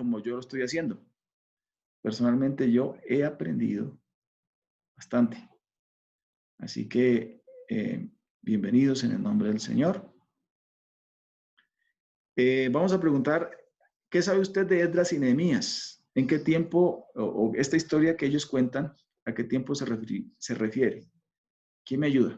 como yo lo estoy haciendo. Personalmente yo he aprendido bastante. Así que bienvenidos en el nombre del Señor. Vamos a preguntar, ¿qué sabe usted de Esdras y Nehemías? ¿En qué tiempo, o esta historia que ellos cuentan, a qué tiempo se refiere? ¿Quién me ayuda?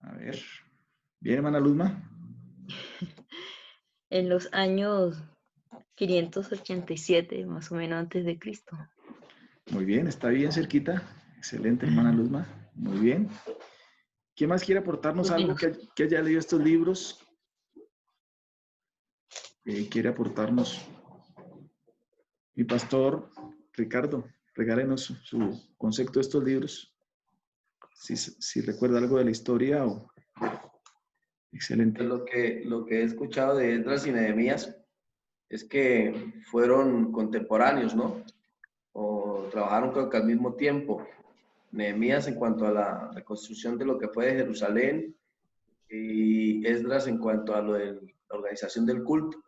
A ver. Bien, hermana Luzma. En los años 587, más o menos antes de Cristo. Muy bien, está bien cerquita. Excelente, hermana Luzma. Muy bien. ¿Quién más quiere aportarnos algo que haya leído estos libros? ¿Quiere aportarnos? Mi pastor, Ricardo, regálenos su concepto de estos libros. Si recuerda algo de la historia o... Excelente. Lo que he escuchado de Esdras y Nehemías es que fueron contemporáneos, ¿no? O trabajaron creo que al mismo tiempo. Nehemías en cuanto a la reconstrucción de lo que fue de Jerusalén y Esdras en cuanto a lo de la organización del culto.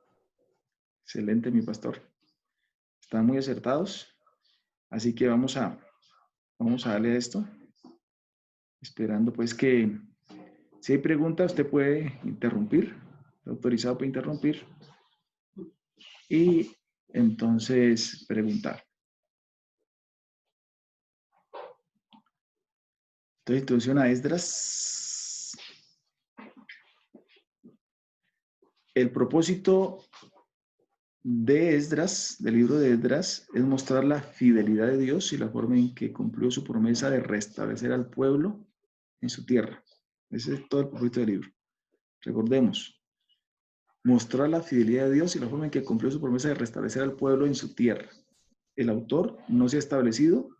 Excelente, mi pastor. Están muy acertados. Así que vamos a darle a esto. Esperando pues que si hay preguntas, usted puede interrumpir. Está autorizado para interrumpir. Y entonces preguntar. Entonces, introducción a Esdras. El propósito de Esdras, del libro de Esdras, es mostrar la fidelidad de Dios y la forma en que cumplió su promesa de restablecer al pueblo en su tierra. Ese es todo el propósito del libro. Recordemos, mostrar la fidelidad de Dios y la forma en que cumplió su promesa de restablecer al pueblo en su tierra. El autor no se ha establecido,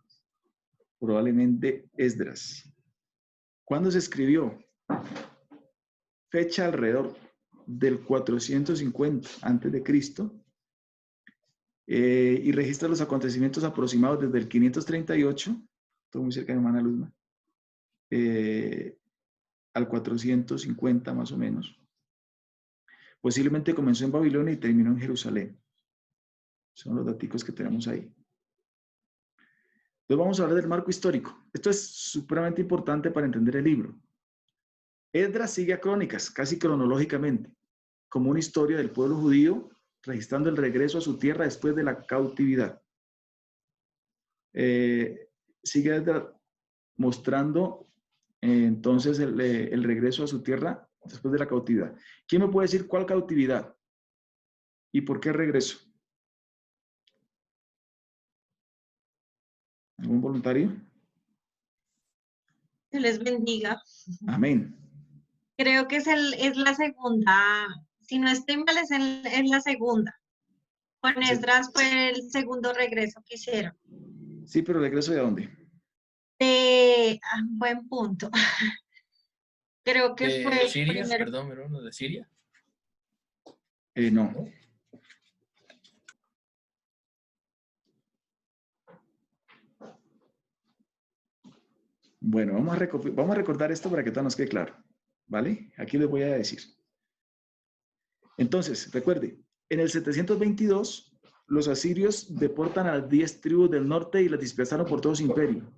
probablemente Esdras. ¿Cuándo se escribió? Fecha alrededor del 450 antes de Cristo. Y registra los acontecimientos aproximados desde el 538, todo muy cerca de hermana Luzma, al 450 más o menos. Posiblemente comenzó en Babilonia y terminó en Jerusalén. Son los datos que tenemos ahí. Entonces vamos a hablar del marco histórico. Esto es supremamente importante para entender el libro. Esdras sigue a Crónicas, casi cronológicamente, como una historia del pueblo judío registrando el regreso a su tierra después de la cautividad. Sigue Esdras mostrando entonces el regreso a su tierra después de la cautividad. ¿Quién me puede decir cuál cautividad? ¿Y por qué regreso? ¿Algún voluntario? Que les bendiga. Amén. Creo que es la segunda, si no estoy mal, es la segunda. Con Esdras fue el segundo regreso que hicieron. Sí, pero ¿regreso de dónde? Buen punto. Creo que fue Siria, primero. perdón, ¿no? ¿De Siria? No. Bueno, vamos a recordar esto para que todo nos quede claro, ¿vale? Aquí les voy a decir. Entonces, recuerde, en el 722, los asirios deportan a las 10 tribus del norte y las dispersaron por todo su imperio.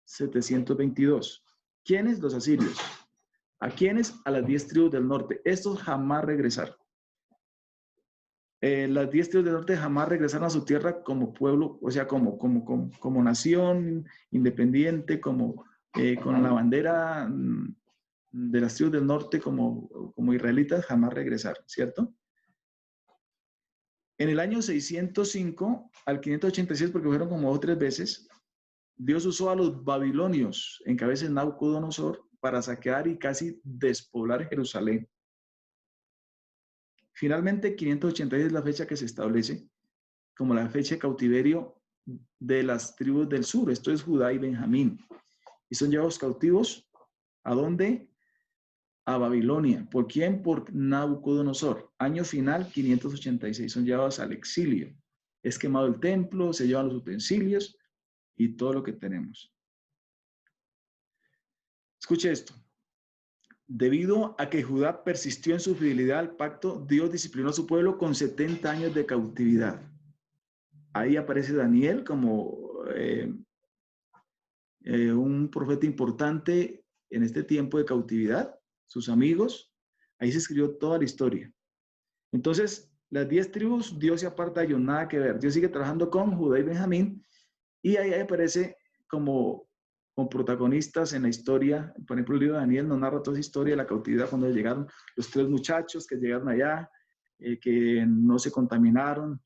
722. ¿Quiénes? Los asirios. ¿A quiénes? A las 10 tribus del norte. Estos jamás regresaron. Las 10 tribus del norte jamás regresaron a su tierra como pueblo, o sea, como nación independiente, con la bandera de las tribus del norte como israelitas, jamás regresaron, ¿cierto? En el año 605 al 586, porque fueron como 2 o 3 veces, Dios usó a los babilonios, en cabeza de Nabucodonosor, para saquear y casi despoblar Jerusalén. Finalmente, 586 es la fecha que se establece como la fecha de cautiverio de las tribus del sur. Esto es Judá y Benjamín. Y son llevados cautivos, ¿a dónde? A Babilonia. ¿Por quién? Por Nabucodonosor. Año final, 586. Son llevados al exilio. Es quemado el templo, se llevan los utensilios y todo lo que tenemos. Escuche esto. Debido a que Judá persistió en su fidelidad al pacto, Dios disciplinó a su pueblo con 70 años de cautividad. Ahí aparece Daniel como un profeta importante en este tiempo de cautividad, sus amigos. Ahí se escribió toda la historia. Entonces, las 10 tribus, Dios se aparta de ellos, nada que ver. Dios sigue trabajando con Judá y Benjamín, y ahí aparece como protagonistas en la historia. Por ejemplo, el libro de Daniel nos narra toda esa historia de la cautividad cuando llegaron los 3 muchachos que llegaron allá, que no se contaminaron,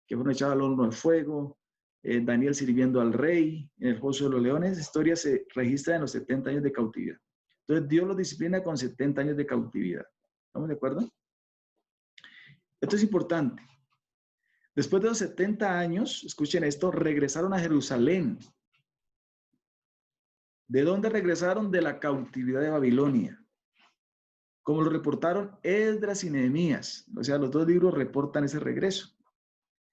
que fueron echados al horno de fuego, Daniel sirviendo al rey en el foso de los leones. Esa historia se registra en los 70 años de cautividad. Entonces, Dios los disciplina con 70 años de cautividad. ¿Estamos de acuerdo? Esto es importante. Después de los 70 años, escuchen esto, regresaron a Jerusalén. ¿De dónde regresaron? De la cautividad de Babilonia. Como lo reportaron Esdras y Nehemías. O sea, los 2 libros reportan ese regreso.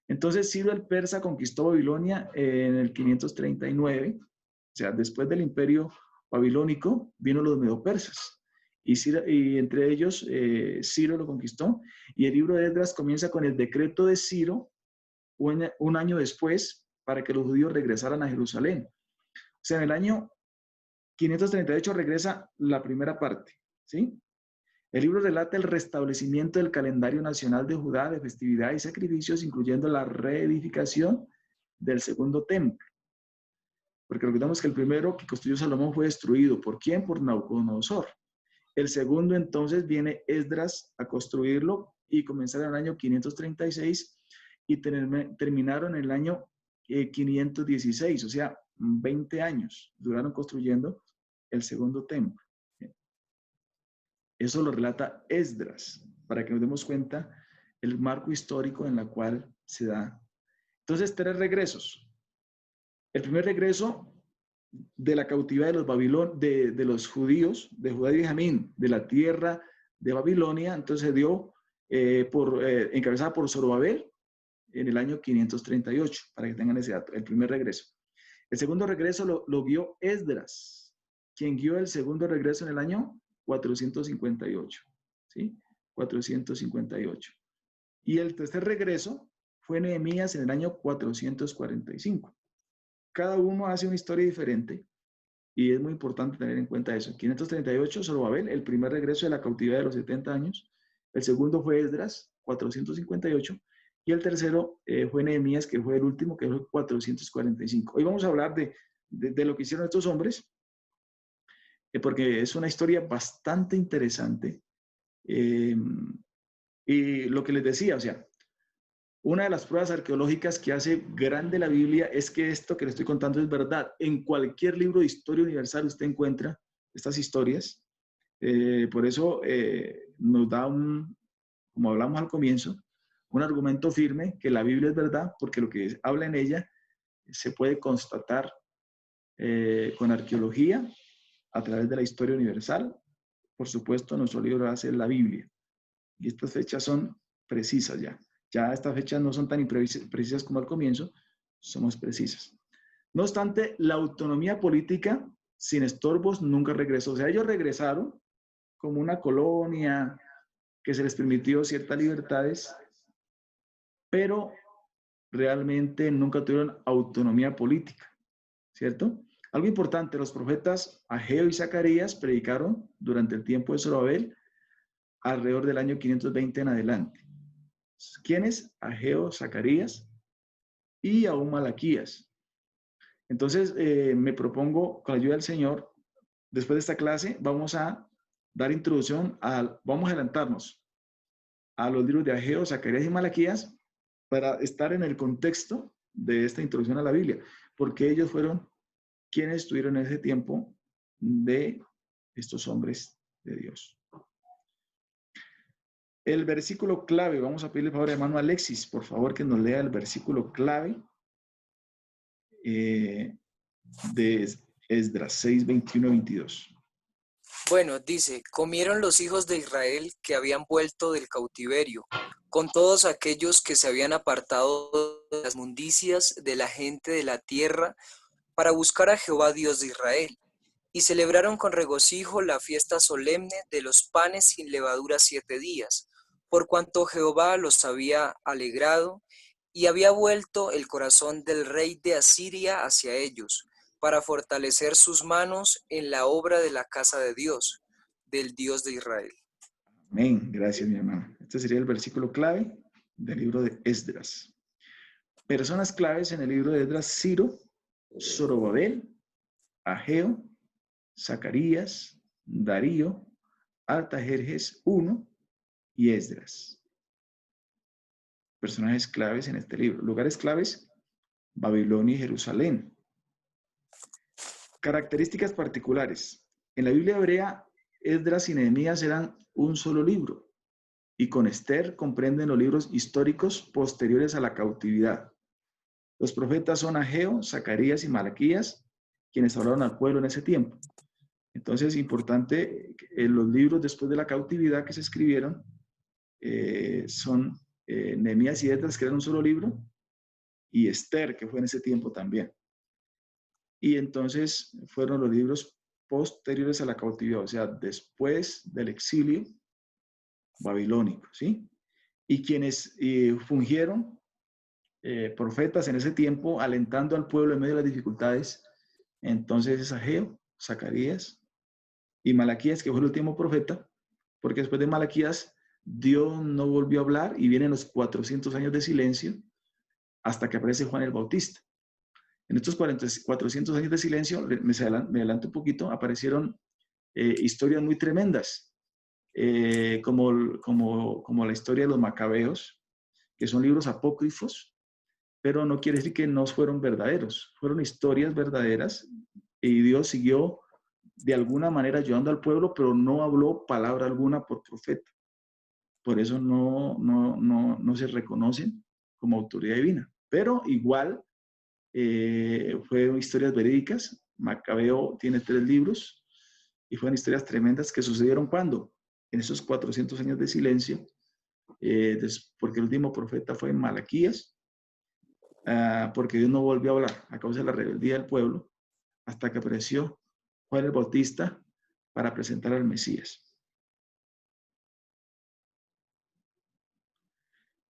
Entonces, Ciro el Persa conquistó Babilonia en el 539. O sea, después del imperio babilónico, vino los medo-persas. Y entre ellos, Ciro lo conquistó. Y el libro de Esdras comienza con el decreto de Ciro, un año después, para que los judíos regresaran a Jerusalén. O sea, en el año 538 regresa la primera parte, ¿sí? El libro relata el restablecimiento del calendario nacional de Judá de festividades y sacrificios, incluyendo la reedificación del segundo templo. Porque recordamos que el primero que construyó Salomón fue destruido. ¿Por quién? Por Nabucodonosor. El segundo, entonces, viene Esdras a construirlo y comenzaron en el año 536 y terminaron en el año 516, o sea, 20 años duraron construyendo el segundo templo. Eso lo relata Esdras, para que nos demos cuenta el marco histórico en el cual se da. Entonces, 3 regresos. El primer regreso de la cautividad de los judíos, de Judá y Benjamín, de la tierra de Babilonia, entonces se dio encabezada por Zorobabel en el año 538, para que tengan ese dato, el primer regreso. El segundo regreso lo guió Esdras, quien guió el segundo regreso en el año 458, ¿sí? 458. Y el tercer regreso fue Nehemías en el año 445. Cada uno hace una historia diferente y es muy importante tener en cuenta eso. 538, Zorobabel, el primer regreso de la cautividad de los 70 años. El segundo fue Esdras, 458. Y el tercero fue Nehemías, que fue el último, que fue 445. Hoy vamos a hablar de lo que hicieron estos hombres, porque es una historia bastante interesante. Y lo que les decía, o sea, una de las pruebas arqueológicas que hace grande la Biblia es que esto que les estoy contando es verdad. En cualquier libro de historia universal usted encuentra estas historias. Por eso nos da como hablamos al comienzo, un argumento firme que la Biblia es verdad, porque lo que habla en ella se puede constatar con arqueología a través de la historia universal. Por supuesto, nuestro libro hace la Biblia. Y estas fechas son precisas ya. Ya estas fechas no son tan imprecisas como al comienzo, somos precisas. No obstante, la autonomía política sin estorbos nunca regresó. O sea, ellos regresaron como una colonia que se les permitió ciertas libertades, pero realmente nunca tuvieron autonomía política, ¿cierto? Algo importante, los profetas Ageo y Zacarías predicaron durante el tiempo de Zorobabel alrededor del año 520 en adelante. ¿Quiénes? Ageo, Zacarías y aún Malaquías. Entonces, me propongo, con la ayuda del Señor, después de esta clase, vamos a dar introducción vamos a adelantarnos a los libros de Ageo, Zacarías y Malaquías para estar en el contexto de esta introducción a la Biblia, porque ellos fueron quienes estuvieron en ese tiempo de estos hombres de Dios. El versículo clave, vamos a pedirle favor a hermano Alexis, por favor, que nos lea el versículo clave de Esdras 6, 21 22. Bueno, dice, comieron los hijos de Israel que habían vuelto del cautiverio, con todos aquellos que se habían apartado de las mundicias de la gente de la tierra para buscar a Jehová Dios de Israel. Y celebraron con regocijo la fiesta solemne de los panes sin levadura 7 días, por cuanto Jehová los había alegrado y había vuelto el corazón del rey de Asiria hacia ellos, para fortalecer sus manos en la obra de la casa de Dios, del Dios de Israel. Amén. Gracias, mi hermano. Este sería el versículo clave del libro de Esdras. Personas claves en el libro de Esdras: Ciro, Zorobabel, Ageo, Zacarías, Darío, Artajerjes I y Esdras. Personajes claves en este libro. Lugares claves: Babilonia y Jerusalén. Características particulares. En la Biblia hebrea, Esdras y Nehemías eran un solo libro, y con Esther comprenden los libros históricos posteriores a la cautividad. Los profetas son Ageo, Zacarías y Malaquías, quienes hablaron al pueblo en ese tiempo. Entonces es importante, los libros después de la cautividad que se escribieron son Nehemías y Esdras, que eran un solo libro, y Esther, que fue en ese tiempo también. Y entonces fueron los libros posteriores a la cautividad, o sea, después del exilio babilónico, ¿sí? Y quienes fungieron profetas en ese tiempo, alentando al pueblo en medio de las dificultades, entonces es Ageo, Zacarías y Malaquías, que fue el último profeta, porque después de Malaquías Dios no volvió a hablar y vienen los 400 años de silencio hasta que aparece Juan el Bautista. En estos 400 años de silencio, me adelanto un poquito, aparecieron historias muy tremendas, como la historia de los Macabeos, que son libros apócrifos, pero no quiere decir que no fueron verdaderos, fueron historias verdaderas, y Dios siguió de alguna manera ayudando al pueblo, pero no habló palabra alguna por profeta. Por eso no se reconocen como autoridad divina. Pero igual fueron historias verídicas. Macabeo tiene 3 libros y fueron historias tremendas que sucedieron cuando, en esos 400 años de silencio, porque el último profeta fue Malaquías, porque Dios no volvió a hablar a causa de la rebeldía del pueblo, hasta que apareció Juan el Bautista para presentar al Mesías.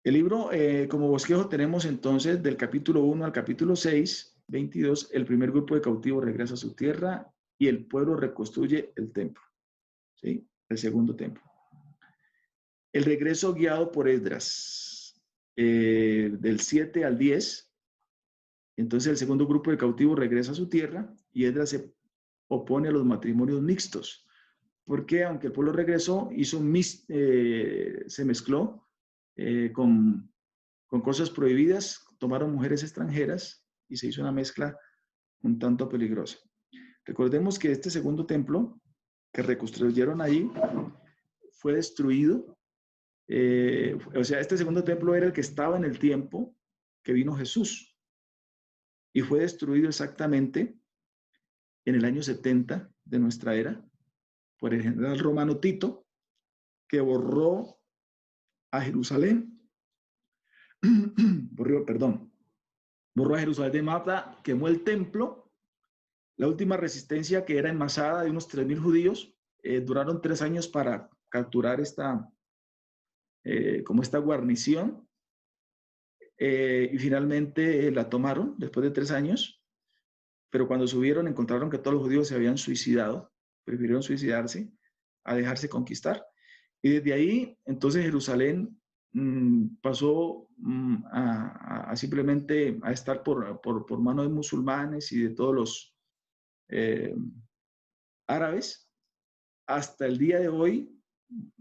El libro, como bosquejo, tenemos entonces del capítulo 1 al capítulo 6, 22, el primer grupo de cautivos regresa a su tierra y el pueblo reconstruye el templo, ¿sí? El segundo templo. El regreso guiado por Esdras, del 7 al 10. Entonces el segundo grupo de cautivos regresa a su tierra y Esdras se opone a los matrimonios mixtos, porque aunque el pueblo regresó, se mezcló con cosas prohibidas, tomaron mujeres extranjeras y se hizo una mezcla un tanto peligrosa. Recordemos que este segundo templo que reconstruyeron ahí fue destruido. O sea, este segundo templo era el que estaba en el tiempo que vino Jesús y fue destruido exactamente en el año 70 de nuestra era por el general romano Tito, que borró a Jerusalén, borró a Jerusalén de mapa, quemó el templo. La última resistencia, que era enmasada de unos 3.000 judíos, duraron 3 años para capturar esta guarnición, y finalmente la tomaron después de 3 años, pero cuando subieron encontraron que todos los judíos se habían suicidado, prefirieron suicidarse a dejarse conquistar. Y desde ahí, entonces, Jerusalén pasó a simplemente a estar por mano de musulmanes y de todos los árabes, hasta el día de hoy,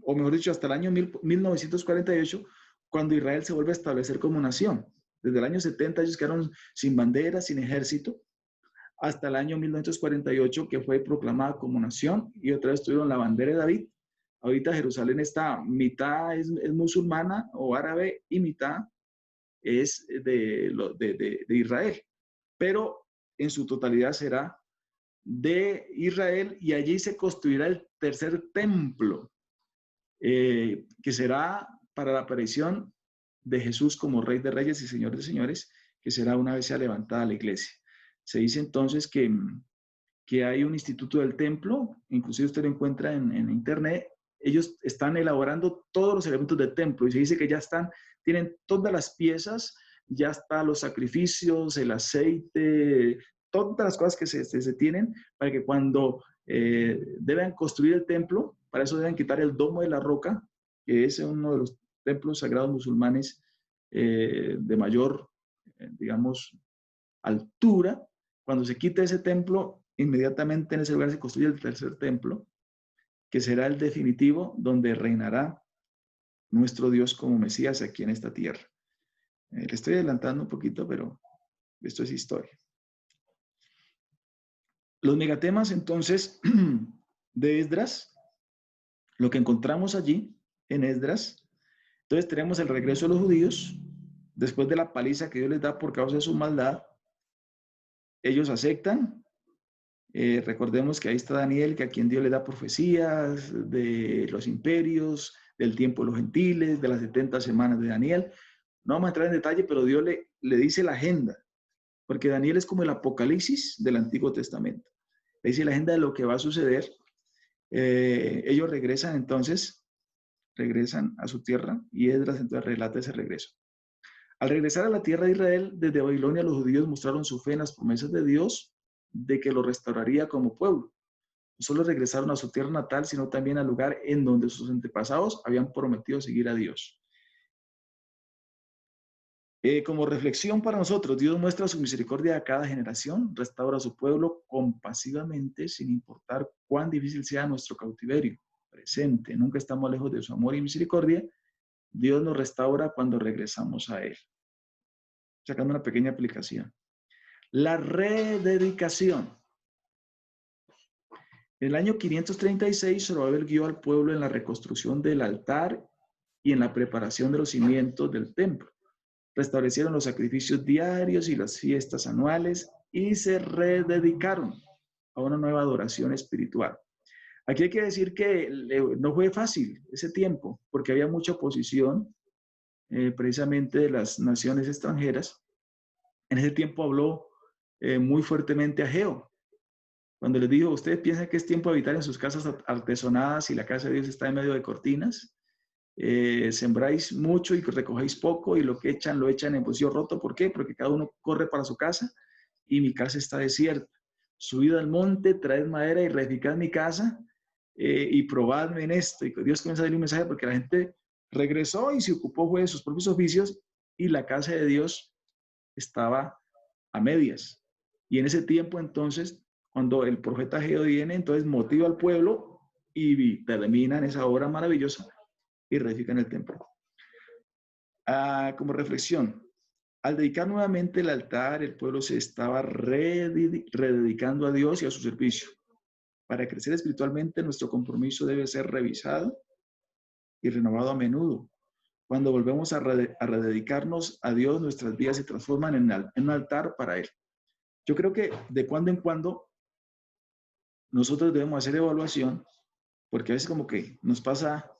o mejor dicho, hasta el año 1948, cuando Israel se vuelve a establecer como nación. Desde el año 70 ellos quedaron sin bandera, sin ejército, hasta el año 1948, que fue proclamada como nación, y otra vez tuvieron la bandera de David. Ahorita Jerusalén está, mitad es musulmana o árabe y mitad es de Israel, pero en su totalidad será de Israel, y allí se construirá el tercer templo, que será para la aparición de Jesús como Rey de Reyes y Señor de Señores, que será una vez sea levantada la iglesia. Se dice entonces que que hay un instituto del templo, inclusive usted lo encuentra en internet. Ellos están elaborando todos los elementos del templo y se dice que ya tienen todas las piezas, ya están los sacrificios, el aceite, todas las cosas que se tienen para que cuando deben construir el templo, para eso deben quitar el domo de la roca, que es uno de los templos sagrados musulmanes de mayor, digamos, altura. Cuando se quita ese templo, inmediatamente en ese lugar se construye el tercer templo, que será el definitivo, donde reinará nuestro Dios como Mesías aquí en esta tierra. Le estoy adelantando un poquito, pero esto es historia. Los megatemas, entonces, de Esdras, lo que encontramos allí en Esdras, entonces tenemos el regreso de los judíos, después de la paliza que Dios les da por causa de su maldad, ellos aceptan. Recordemos que ahí está Daniel, que a quien Dios le da profecías de los imperios, del tiempo de los gentiles, de las 70 semanas de Daniel. No vamos a entrar en detalle, pero Dios le dice la agenda, porque Daniel es como el Apocalipsis del Antiguo Testamento. Le dice la agenda de lo que va a suceder. Ellos regresan a su tierra y Esdras entonces relata ese regreso. Al regresar a la tierra de Israel, desde Babilonia, los judíos mostraron su fe en las promesas de Dios de que lo restauraría como pueblo. No solo regresaron a su tierra natal, sino también al lugar en donde sus antepasados habían prometido seguir a Dios. Como reflexión para nosotros, Dios muestra su misericordia a cada generación, restaura a su pueblo compasivamente, sin importar cuán difícil sea nuestro cautiverio presente. Nunca estamos lejos de su amor y misericordia. Dios nos restaura cuando regresamos a Él. Sacando una pequeña aplicación. La rededicación. En el año 536, Zorobabel guió al pueblo en la reconstrucción del altar y en la preparación de los cimientos del templo. Restablecieron los sacrificios diarios y las fiestas anuales y se rededicaron a una nueva adoración espiritual. Aquí hay que decir que no fue fácil ese tiempo, porque había mucha oposición precisamente de las naciones extranjeras. En ese tiempo habló muy fuertemente Ageo, cuando les dijo: ¿ustedes piensan que es tiempo de habitar en sus casas artesonadas y la casa de Dios está en medio de cortinas? Sembráis mucho y recogéis poco, y lo que echan, lo echan en bolsillo roto. ¿Por qué? Porque cada uno corre para su casa y mi casa está desierta. Subid al monte, traed madera y reedificad mi casa y probadme en esto. Y Dios comienza a darle un mensaje, porque la gente regresó y se ocupó fue de sus propios oficios y la casa de Dios estaba a medias. Y en ese tiempo entonces, cuando el profeta Ageo viene, entonces motiva al pueblo y terminan esa obra maravillosa y reedifican el templo. Como reflexión, al dedicar nuevamente el altar, el pueblo se estaba rededicando a Dios y a su servicio. Para crecer espiritualmente, nuestro compromiso debe ser revisado y renovado a menudo. Cuando volvemos a rededicarnos a Dios, nuestras vidas se transforman en un altar para Él. Yo creo que de cuando en cuando nosotros debemos hacer evaluación, porque a veces como que nos pasa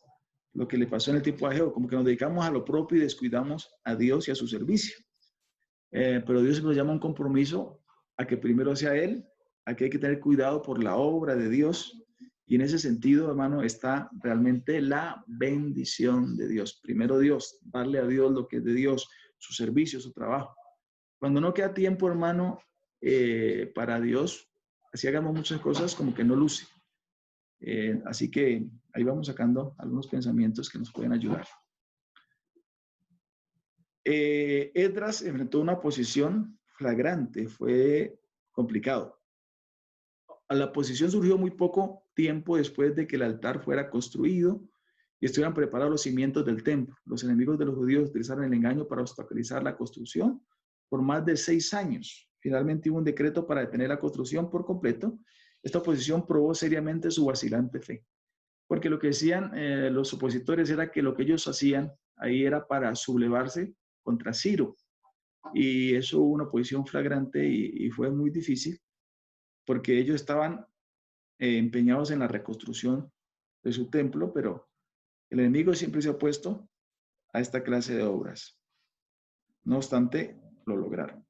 lo que le pasó en el tiempo a Ageo, como que nos dedicamos a lo propio y descuidamos a Dios y a su servicio. Pero Dios nos llama a un compromiso a que primero sea Él, a que hay que tener cuidado por la obra de Dios. Y en ese sentido, hermano, está realmente la bendición de Dios. Primero Dios, darle a Dios lo que es de Dios, su servicio, su trabajo. Cuando no queda tiempo, hermano, para Dios, así hagamos muchas cosas, como que no luce. Así que ahí vamos sacando algunos pensamientos que nos pueden ayudar. Esdras enfrentó una oposición flagrante, fue complicado. La oposición surgió muy poco tiempo después de que el altar fuera construido y estuvieran preparados los cimientos del templo. Los enemigos de los judíos utilizaron el engaño para obstaculizar la construcción por más de 6 años. Finalmente hubo un decreto para detener la construcción por completo. Esta oposición probó seriamente su vacilante fe, porque lo que decían los opositores era que lo que ellos hacían ahí era para sublevarse contra Ciro, y eso hubo una oposición flagrante y fue muy difícil, porque ellos estaban empeñados en la reconstrucción de su templo, pero el enemigo siempre se ha opuesto a esta clase de obras. No obstante, lo lograron.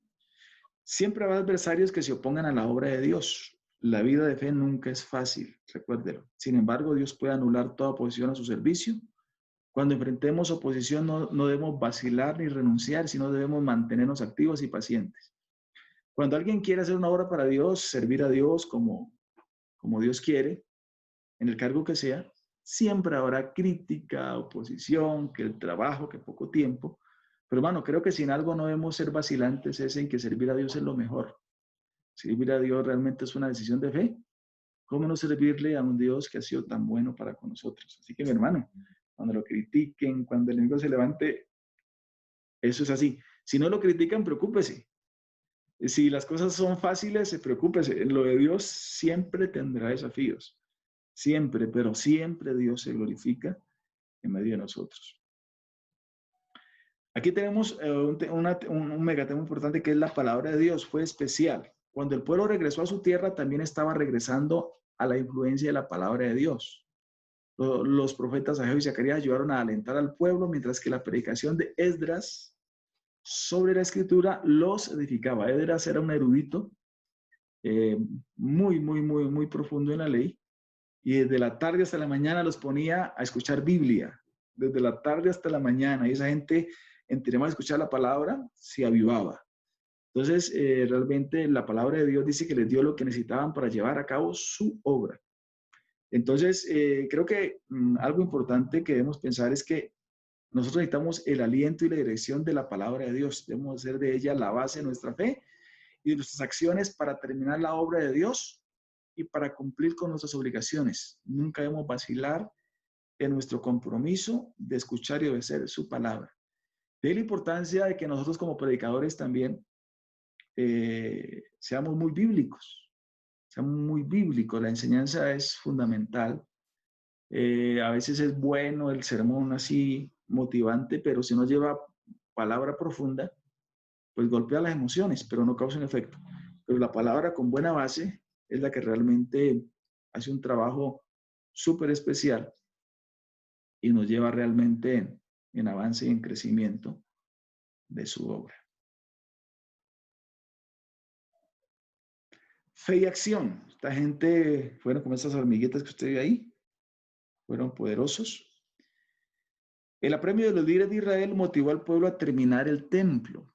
Siempre habrá adversarios que se opongan a la obra de Dios. La vida de fe nunca es fácil, recuérdelo. Sin embargo, Dios puede anular toda oposición a su servicio. Cuando enfrentemos oposición, no debemos vacilar ni renunciar, sino debemos mantenernos activos y pacientes. Cuando alguien quiere hacer una obra para Dios, servir a Dios como Dios quiere, en el cargo que sea, siempre habrá crítica, oposición, que el trabajo, que poco tiempo. Pero hermano, creo que sin algo no debemos ser vacilantes, es en que servir a Dios es lo mejor. Servir a Dios realmente es una decisión de fe. ¿Cómo no servirle a un Dios que ha sido tan bueno para con nosotros? Así que mi hermano, cuando lo critiquen, cuando el enemigo se levante, eso es así. Si no lo critican, preocúpese. Si las cosas son fáciles, preocúpese. Lo de Dios siempre tendrá desafíos. Siempre, pero siempre Dios se glorifica en medio de nosotros. Aquí tenemos un megatema importante que es la palabra de Dios. Fue especial. Cuando el pueblo regresó a su tierra, también estaba regresando a la influencia de la palabra de Dios. Los profetas Ageo y Zacarías ayudaron a alentar al pueblo, mientras que la predicación de Esdras sobre la escritura los edificaba. Esdras era un erudito muy profundo en la ley, y desde la tarde hasta la mañana los ponía a escuchar Biblia. Desde la tarde hasta la mañana, y esa gente, entre más escuchar la palabra, se avivaba. Entonces, realmente la palabra de Dios dice que les dio lo que necesitaban para llevar a cabo su obra. Entonces, creo que algo importante que debemos pensar es que nosotros necesitamos el aliento y la dirección de la palabra de Dios. Debemos hacer de ella la base de nuestra fe y de nuestras acciones para terminar la obra de Dios y para cumplir con nuestras obligaciones. Nunca debemos vacilar en nuestro compromiso de escuchar y obedecer su palabra. De ahí la importancia de que nosotros como predicadores también seamos muy bíblicos. Seamos muy bíblicos. La enseñanza es fundamental. A veces es bueno el sermón así motivante, pero si no lleva palabra profunda, pues golpea las emociones, pero no causa un efecto. Pero la palabra con buena base es la que realmente hace un trabajo súper especial y nos lleva realmente en avance y en crecimiento de su obra. Fe y acción. Esta gente fueron como esas hormiguitas que usted ve ahí. Fueron poderosos. El apremio de los líderes de Israel motivó al pueblo a terminar el templo.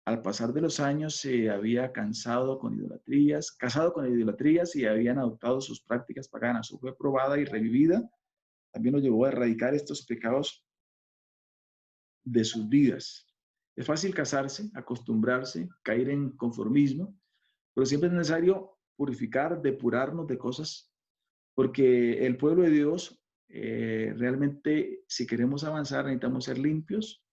Al pasar de los años se había casado con idolatrías y habían adoptado sus prácticas paganas. Su fe probada y revivida también los llevó a erradicar estos pecados de sus vidas. Es fácil casarse, acostumbrarse, caer en conformismo, pero siempre es necesario purificar, depurarnos de cosas, porque el pueblo de Dios, realmente, si queremos avanzar, necesitamos ser limpios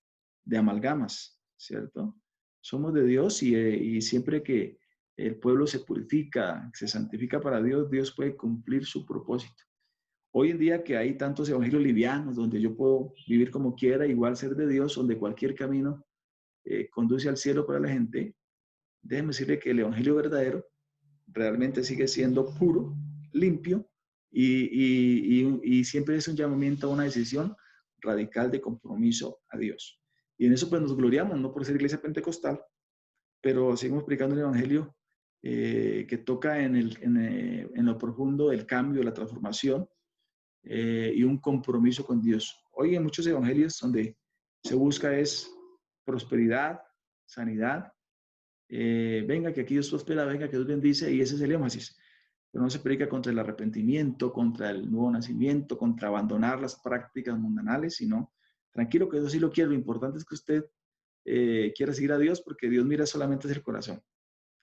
de amalgamas, ¿cierto? Somos de Dios y siempre que el pueblo se purifica, se santifica para Dios, Dios puede cumplir su propósito. Hoy en día que hay tantos evangelios livianos, donde yo puedo vivir como quiera, igual ser de Dios, donde cualquier camino conduce al cielo para la gente, déjenme decirle que el evangelio verdadero realmente sigue siendo puro, limpio, y siempre es un llamamiento a una decisión radical de compromiso a Dios. Y en eso pues nos gloriamos, no por ser iglesia pentecostal, pero seguimos predicando el evangelio que toca en lo profundo del cambio, la transformación y un compromiso con Dios. Hoy en muchos evangelios donde se busca es prosperidad, sanidad, venga que aquí Dios prospera, venga que Dios bendice, y ese es el énfasis. Pero no se predica contra el arrepentimiento, contra el nuevo nacimiento, contra abandonar las prácticas mundanales, sino tranquilo que eso sí lo quiero. Lo importante es que usted quiera seguir a Dios, porque Dios mira solamente hacia el corazón.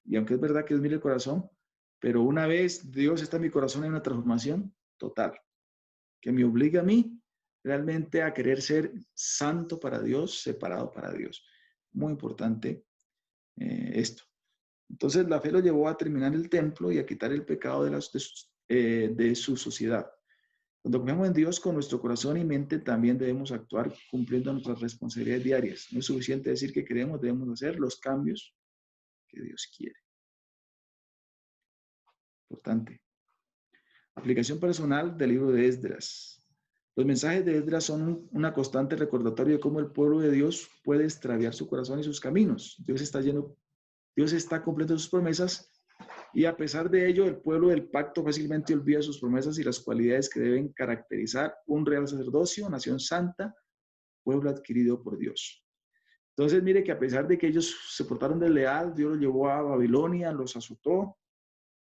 Y aunque es verdad que Dios mira el corazón, pero una vez Dios está en mi corazón, hay una transformación total, que me obliga a mí realmente a querer ser santo para Dios, separado para Dios. Muy importante esto. Entonces la fe lo llevó a terminar el templo y a quitar el pecado de su sociedad. Cuando confiamos en Dios con nuestro corazón y mente, también debemos actuar cumpliendo nuestras responsabilidades diarias. No es suficiente decir que queremos, debemos hacer los cambios que Dios quiere. Importante. Aplicación personal del libro de Esdras. Los mensajes de Esdras son una constante recordatorio de cómo el pueblo de Dios puede extraviar su corazón y sus caminos. Dios está cumpliendo sus promesas, Y a pesar de ello, el pueblo del pacto fácilmente olvida sus promesas y las cualidades que deben caracterizar un real sacerdocio, nación santa, pueblo adquirido por Dios. Entonces, mire que a pesar de que ellos se portaron desleal, Dios los llevó a Babilonia, los azotó.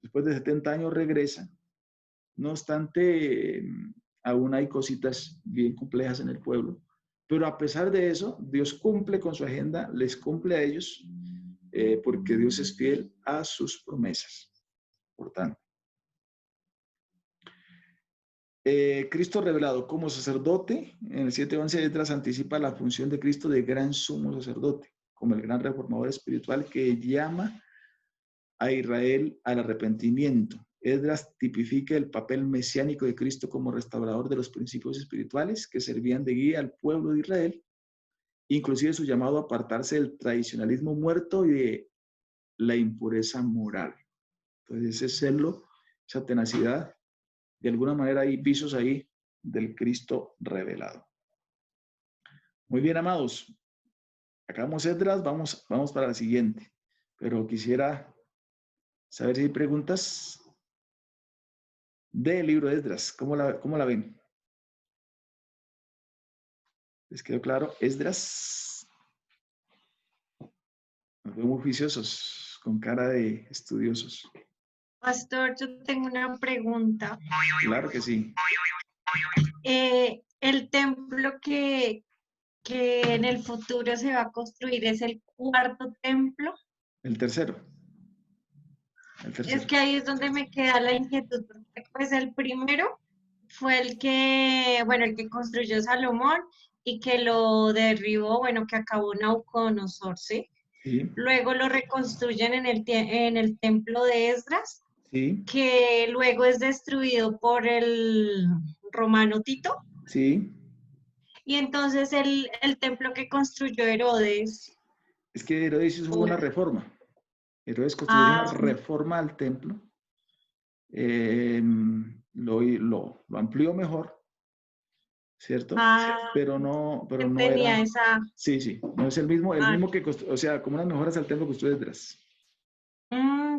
Después de 70 años regresan. No obstante, aún hay cositas bien complejas en el pueblo. Pero a pesar de eso, Dios cumple con su agenda, les cumple a ellos, porque Dios es fiel a sus promesas. Por tanto, Cristo revelado como sacerdote, en el 7:11 Esdras anticipa la función de Cristo de gran sumo sacerdote, como el gran reformador espiritual que llama a Israel al arrepentimiento. Esdras tipifica el papel mesiánico de Cristo como restaurador de los principios espirituales que servían de guía al pueblo de Israel, inclusive su llamado a apartarse del tradicionalismo muerto y de la impureza moral. Entonces, ese celo, esa tenacidad, de alguna manera hay visos ahí del Cristo revelado. Muy bien, amados. Acabamos Esdras, vamos para la siguiente. Pero quisiera saber si hay preguntas del libro de Esdras. ¿Cómo la ven? ¿Les quedó claro? Esdras. Nos vemos muy juiciosos, con cara de estudiosos. Pastor, yo tengo una pregunta. Claro que sí. El templo que en el futuro se va a construir es el cuarto templo. El tercero. Es que ahí es donde me queda la inquietud, porque pues el primero fue el que construyó Salomón y que lo derribó, bueno, que acabó Nabucodonosor, ¿sí? Sí. Luego lo reconstruyen en el templo de Esdras, Sí. que luego es destruido por el romano Tito. Sí. Y entonces el templo que construyó Herodes. Es que Herodes hizo una reforma. Herodes construyó una reforma al templo. Lo amplió mejor, ¿cierto? Pero no tenía era. Esa... Sí, no es el mismo que construyó, o sea, como unas mejoras al templo que construyó Esdras.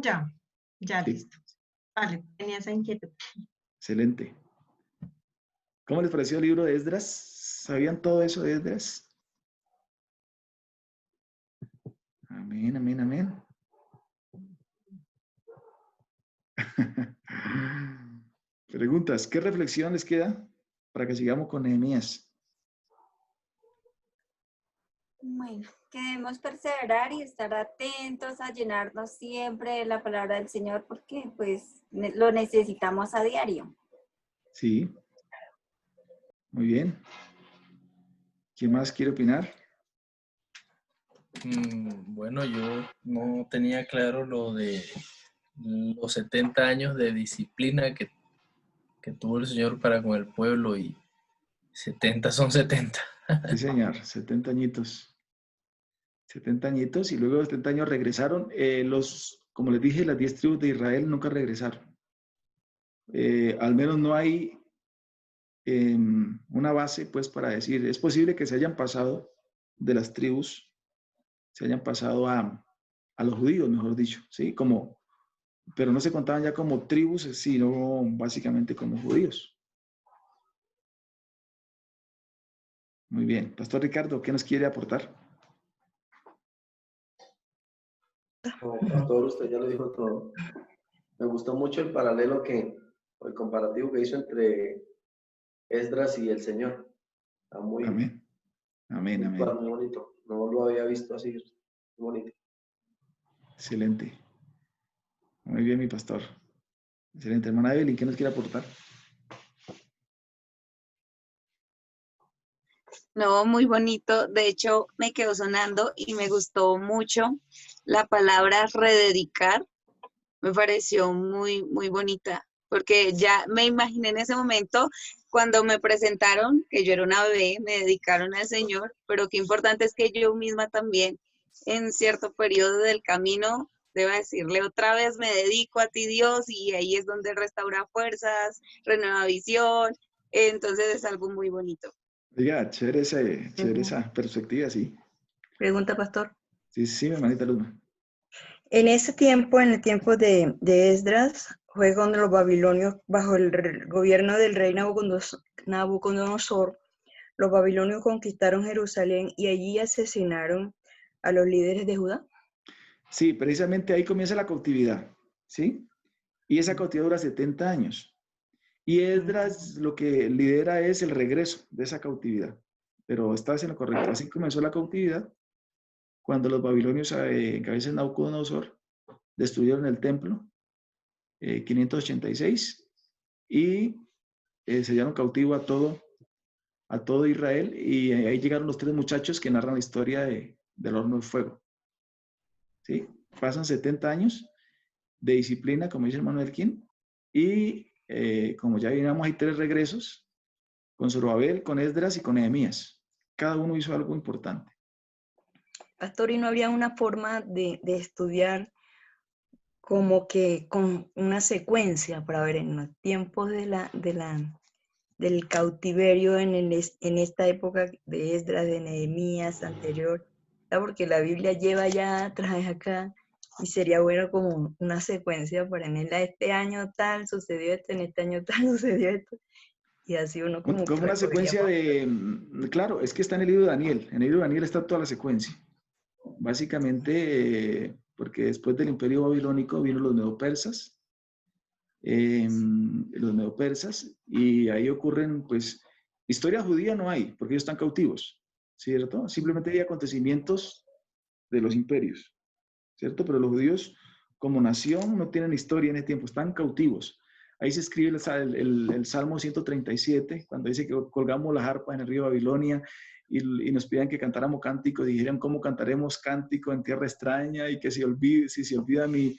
Ya, Sí. listo. Vale, tenía esa inquietud. Excelente. ¿Cómo les pareció el libro de Esdras? ¿Sabían todo eso de Esdras? Amén, amén, amén. Preguntas, ¿qué reflexión les queda para que sigamos con Nehemías? Bueno, que debemos perseverar y estar atentos a llenarnos siempre de la palabra del Señor porque pues lo necesitamos a diario. Sí. Muy bien. ¿Quién más quiere opinar? Bueno, yo no tenía claro lo de los 70 años de disciplina que tuvo el Señor para con el pueblo y 70 son 70. Sí, señor, 70 añitos. 70 añitos y luego de 70 años regresaron. Como les dije, las 10 tribus de Israel nunca regresaron. Al menos no hay una base, pues, para decir, es posible que se hayan pasado de las tribus, se hayan pasado a los judíos, mejor dicho, ¿sí? Pero no se contaban ya como tribus, sino básicamente como judíos. Muy bien. Pastor Ricardo, ¿qué nos quiere aportar? No, pastor, usted ya lo dijo todo. Me gustó mucho el comparativo que hizo entre Esdras y el Señor. Está muy, Amén. Amén, amén. muy bonito. No lo había visto así. Muy bonito. Excelente. Muy bien, mi pastor. Excelente. Hermana Evelyn, ¿qué nos quiere aportar? No, muy bonito. De hecho, me quedó sonando y me gustó mucho la palabra rededicar. Me pareció muy, muy bonita, porque ya me imaginé en ese momento cuando me presentaron que yo era una bebé, me dedicaron al Señor, pero qué importante es que yo misma también en cierto periodo del camino deba decirle otra vez me dedico a ti Dios y ahí es donde restaura fuerzas, renueva visión, entonces es algo muy bonito. Oiga, chévere esa perspectiva, sí. Pregunta, pastor. Sí, mi hermanita Luzma. En ese tiempo, en el tiempo de Esdras, fue cuando los babilonios, bajo el gobierno del rey Nabucodonosor, los babilonios conquistaron Jerusalén y allí asesinaron a los líderes de Judá. Sí, precisamente ahí comienza la cautividad, ¿sí? Y esa cautividad dura 70 años. Y Esdras lo que lidera es el regreso de esa cautividad. Pero estás en lo correcto. Así comenzó la cautividad cuando los babilonios, en cabeza de Nabucodonosor, destruyeron el templo, 586, y se llevaron cautivo a todo Israel. Y ahí llegaron los 3 muchachos que narran la historia del horno de fuego. ¿Sí? Pasan 70 años de disciplina, como dice el hermano Elkin, y como ya vimos, hay 3 regresos, con Zorobabel, con Esdras y con Nehemías. Cada uno hizo algo importante. Pastor, ¿y no habría una forma de estudiar como que con una secuencia para ver en los tiempos del cautiverio en esta época de Esdras, de Nehemías anterior? Porque la Biblia lleva ya traes acá y sería bueno como una secuencia para en este año tal sucedió esto, en este año tal sucedió esto, y así uno como Como una secuencia claro, es que está en el libro de Daniel. En el libro de Daniel está toda la secuencia. Básicamente, porque después del imperio babilónico vino los neopersas, y ahí ocurren, pues, historia judía no hay, porque ellos están cautivos, ¿cierto? Simplemente hay acontecimientos de los imperios, ¿cierto? Pero los judíos, como nación, no tienen historia en ese tiempo, están cautivos. Ahí se escribe el Salmo 137, cuando dice que colgamos las arpas en el río Babilonia y nos piden que cantáramos cánticos, y dijeron, ¿cómo cantaremos cántico en tierra extraña? Y que si se olvida mi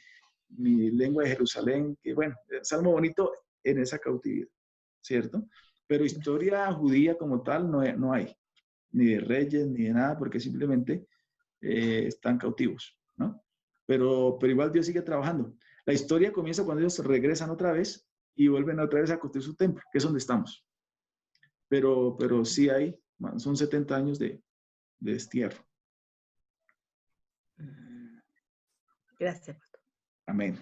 lengua de Jerusalén, que bueno, Salmo bonito en esa cautividad, ¿cierto? Pero historia judía como tal no hay, ni de reyes, ni de nada, porque simplemente están cautivos, ¿no? Pero igual Dios sigue trabajando. La historia comienza cuando ellos regresan otra vez y vuelven otra vez a construir su templo, que es donde estamos. Pero sí hay, son 70 años de destierro. Gracias, pastor. Amén.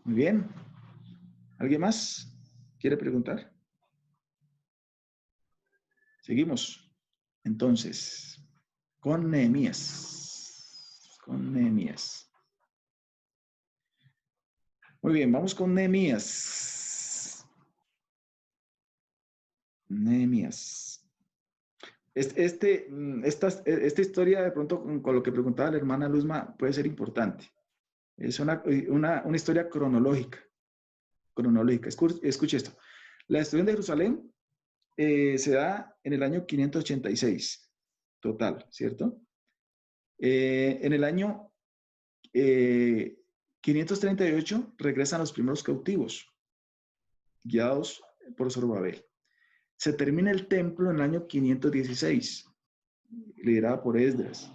Muy bien. ¿Alguien más quiere preguntar? Seguimos. Entonces, con Nehemías. Muy bien, vamos con Nehemías. Esta historia, de pronto, con lo que preguntaba la hermana Luzma, puede ser importante. Es una historia cronológica. Escuche esto. La destrucción de Jerusalén se da en el año 586, total, ¿cierto? En el año 538 regresan los primeros cautivos, guiados por Zorobabel. Se termina el templo en el año 516, liderada por Esdras.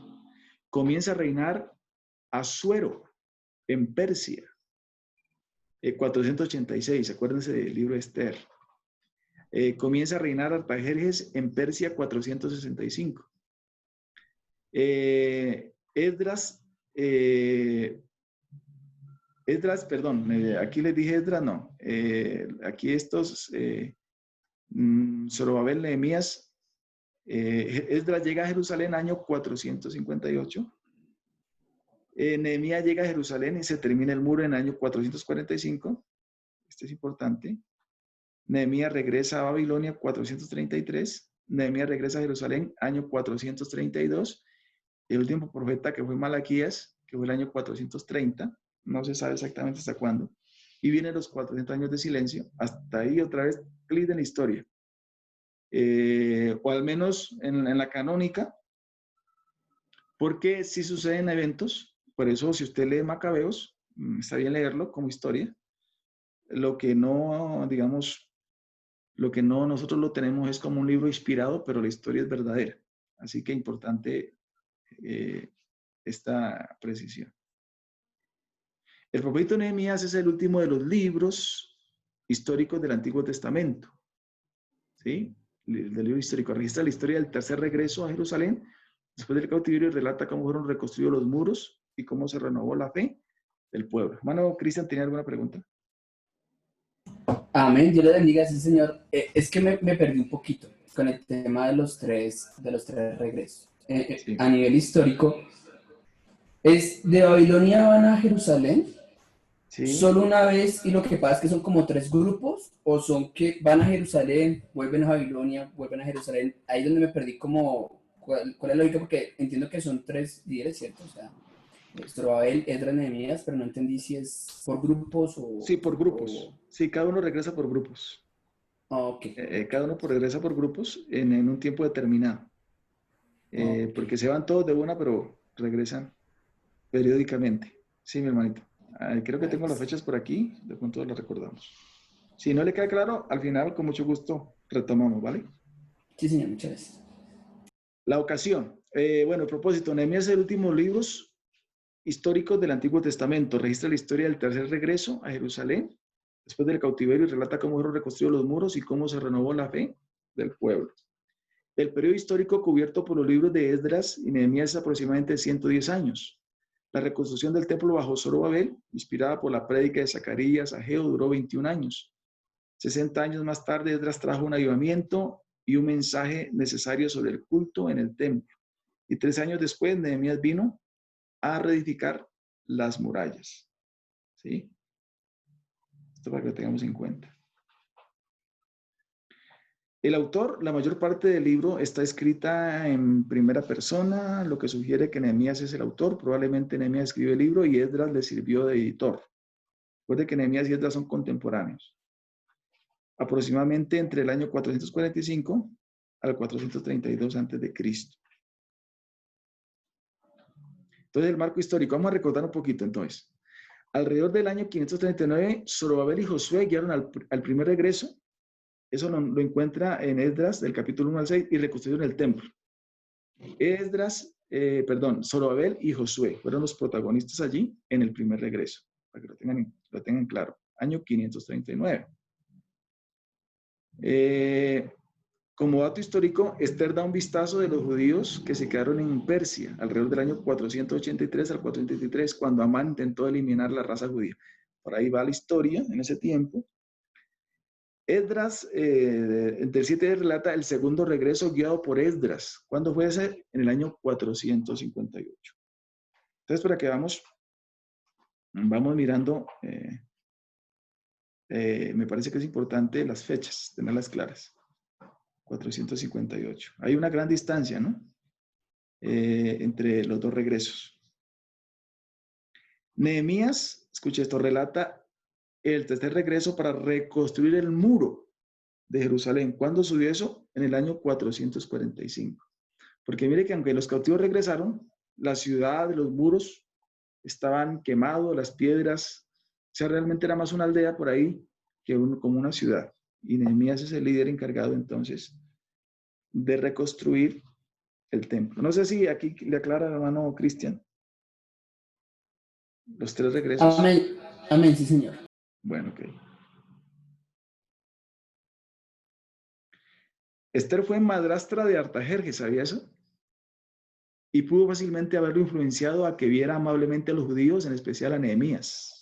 Comienza a reinar Asuero en Persia, 486, acuérdense del libro de Esther. Comienza a reinar Artajerjes en Persia, 465. Esdras, perdón, aquí les dije Esdras, no. Aquí estos, Zorobabel, Nehemías, Esdras llega a Jerusalén año 458. Nehemías llega a Jerusalén y se termina el muro en año 445. Este es importante. Nehemías regresa a Babilonia 433. Nehemías regresa a Jerusalén año 432. El último profeta, que fue Malaquías, que fue el año 430. No se sabe exactamente hasta cuándo. Y vienen los 400 años de silencio. Hasta ahí otra vez clic en la historia. O al menos en la canónica, porque sí suceden eventos. Por eso, si usted lee Macabeos, está bien leerlo como historia. Lo que no, digamos, nosotros lo tenemos es como un libro inspirado, pero la historia es verdadera. Así que importante esta precisión. El profeta Nehemías es el último de los libros históricos del Antiguo Testamento. ¿Sí? Del libro histórico. Registra la historia del tercer regreso a Jerusalén después del cautiverio y relata cómo fueron reconstruidos los muros y cómo se renovó la fe del pueblo. Hermano Cristian, ¿tiene alguna pregunta? Amén, Dios le bendiga, sí, señor. Es que me perdí un poquito con el tema de los tres regresos. Sí. A nivel histórico, ¿es de Babilonia van a Jerusalén Sí. solo una vez y lo que pasa es que son como tres grupos? ¿O son que van a Jerusalén, vuelven a Babilonia, vuelven a Jerusalén? Ahí es donde me perdí como, ¿cuál es la lógica? Porque entiendo que son tres líderes, ¿cierto? O sea, Zorobabel, Esdras, Nehemías, pero no entendí si es por grupos o... Sí, por grupos. Sí, cada uno regresa por grupos. Ok. Cada uno regresa por grupos en un tiempo determinado. Ok. Porque se van todos de una, pero regresan periódicamente. Sí, mi hermanito. Creo que tengo las fechas por aquí, de pronto las recordamos. Si no le queda claro, al final, con mucho gusto, retomamos, ¿vale? Sí, señor, muchas gracias. La ocasión. Bueno, el propósito. Nehemías es el último libro históricos del Antiguo Testamento. Registra la historia del tercer regreso a Jerusalén después del cautiverio y relata cómo fueron reconstruidos los muros y cómo se renovó la fe del pueblo. El periodo histórico cubierto por los libros de Esdras y Nehemías es aproximadamente 110 años. La reconstrucción del templo bajo Zorobabel, inspirada por la prédica de Zacarías, Ageo, duró 21 años. 60 años más tarde, Esdras trajo un avivamiento y un mensaje necesario sobre el culto en el templo. Y 3 años después, Nehemías vino a reedificar las murallas. ¿Sí? Esto para que lo tengamos en cuenta. El autor, la mayor parte del libro está escrita en primera persona, lo que sugiere que Nehemías es el autor. Probablemente Nehemías escribió el libro y Esdras le sirvió de editor. Recuerde que Nehemías y Esdras son contemporáneos. Aproximadamente entre el año 445 al 432 a.C. Entonces, el marco histórico. Vamos a recordar un poquito, entonces. Alrededor del año 539, Zorobabel y Josué guiaron al primer regreso. Eso lo encuentra en Esdras, del capítulo 1 al 6, y reconstruyeron el templo. Zorobabel y Josué fueron los protagonistas allí en el primer regreso, para que lo tengan claro. Año 539. Como dato histórico, Esther da un vistazo de los judíos que se quedaron en Persia alrededor del año 483 al 483, cuando Amán intentó eliminar la raza judía. Por ahí va la historia en ese tiempo. Esdras, del 7 relata el segundo regreso guiado por Esdras. ¿Cuándo fue ese? En el año 458. Entonces, para que vamos mirando, me parece que es importante las fechas, tenerlas claras. 458. Hay una gran distancia, ¿no? Entre los dos regresos. Nehemías, escuche esto, relata el tercer regreso para reconstruir el muro de Jerusalén. ¿Cuándo sucedió eso? En el año 445. Porque mire que aunque los cautivos regresaron, la ciudad, los muros estaban quemados, las piedras, o sea, realmente era más una aldea por ahí que como una ciudad. Y Nehemías es el líder encargado entonces de reconstruir el templo. No sé si aquí le aclara el hermano Cristian. Los tres regresos. Amén, amén, sí, señor. Bueno, ok. Esther fue madrastra de Artajerjes, ¿sabía eso? Y pudo fácilmente haberlo influenciado a que viera amablemente a los judíos, en especial a Nehemías.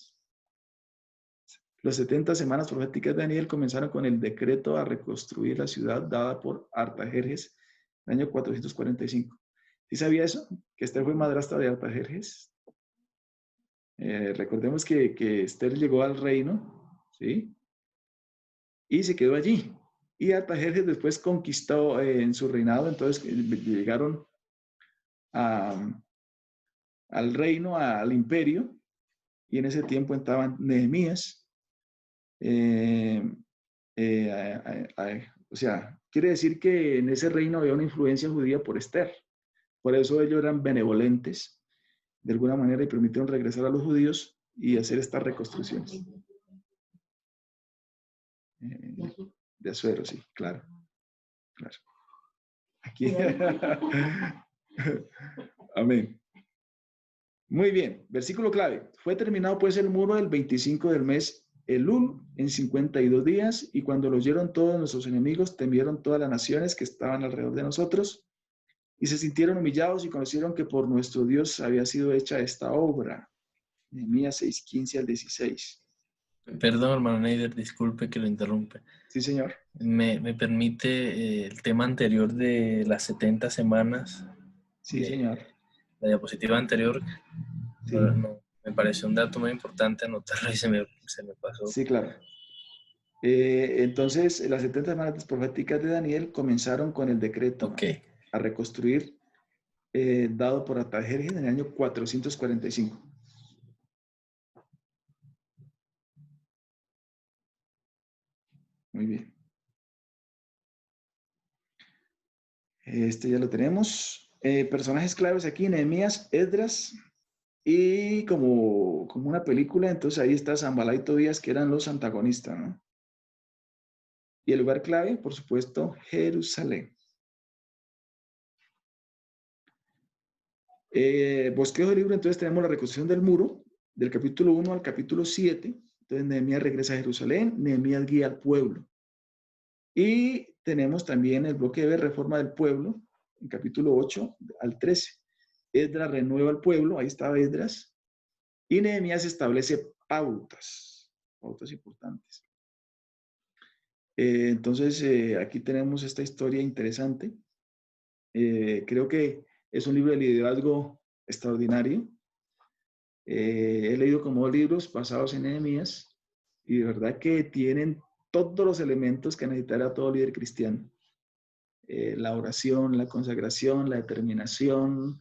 Las 70 semanas proféticas de Daniel comenzaron con el decreto a reconstruir la ciudad dada por Artajerjes en el año 445. ¿Sí sabía eso? Que Esther fue madrastra de Artajerjes. Recordemos que Esther llegó al reino, ¿sí? Y se quedó allí. Y Artajerjes después conquistó en su reinado, entonces llegaron al reino, al imperio, y en ese tiempo estaban Nehemías. O sea, quiere decir que en ese reino había una influencia judía por Esther. Por eso ellos eran benevolentes de alguna manera y permitieron regresar a los judíos y hacer estas reconstrucciones. De Asuero, sí, claro. Claro. Aquí. Amén. Muy bien, versículo clave. Fue terminado pues el muro el 25 del mes Elul en 52 días, y cuando lo oyeron todos nuestros enemigos, temieron todas las naciones que estaban alrededor de nosotros, y se sintieron humillados y conocieron que por nuestro Dios había sido hecha esta obra. Nehemías 6, 15 al 16. Perdón, hermano Neider, disculpe que lo interrumpe. Sí, señor. ¿Me permite el tema anterior de las 70 semanas? Sí, de señor. La diapositiva anterior, Sí, me pareció un dato muy importante anotarlo y se me pasó. sí, claro. Entonces, las 70 semanas proféticas de Daniel comenzaron con el decreto Ok, a reconstruir dado por Artajerjes en el año 445. Muy bien. Este ya lo tenemos. Personajes claves aquí, Nehemías, Esdras, y como una película, entonces ahí está Sanbalá y Tobías, que eran los antagonistas, ¿no? Y el lugar clave, por supuesto, Jerusalén. Bosquejo del libro, entonces tenemos la reconstrucción del muro, del capítulo 1 al capítulo 7. Entonces Nehemías regresa a Jerusalén, Nehemías guía al pueblo. Y tenemos también el bloque de reforma del pueblo, en capítulo 8 al 13. Esdras renueva al pueblo, ahí estaba Esdras. Y Nehemías establece pautas importantes. Entonces, aquí tenemos esta historia interesante. Creo que es un libro de liderazgo extraordinario. He leído como 2 libros basados en Nehemías y de verdad que tienen todos los elementos que necesitará todo líder cristiano. La oración, la consagración, la determinación,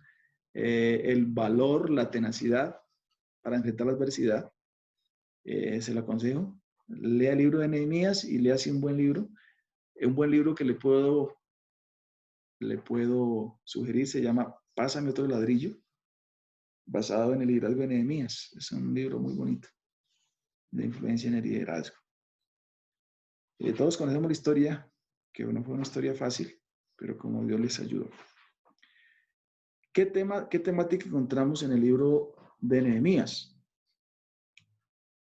el valor, la tenacidad para enfrentar la adversidad. Se lo aconsejo. Lea el libro de Nehemías y lea así un buen libro. Un buen libro que le puedo sugerir se llama Pásame otro ladrillo, basado en el liderazgo de Nehemías. Es un libro muy bonito de influencia en el liderazgo. Todos conocemos la historia, que no fue una historia fácil, pero como Dios les ayudó. ¿Qué temática encontramos en el libro de Nehemías?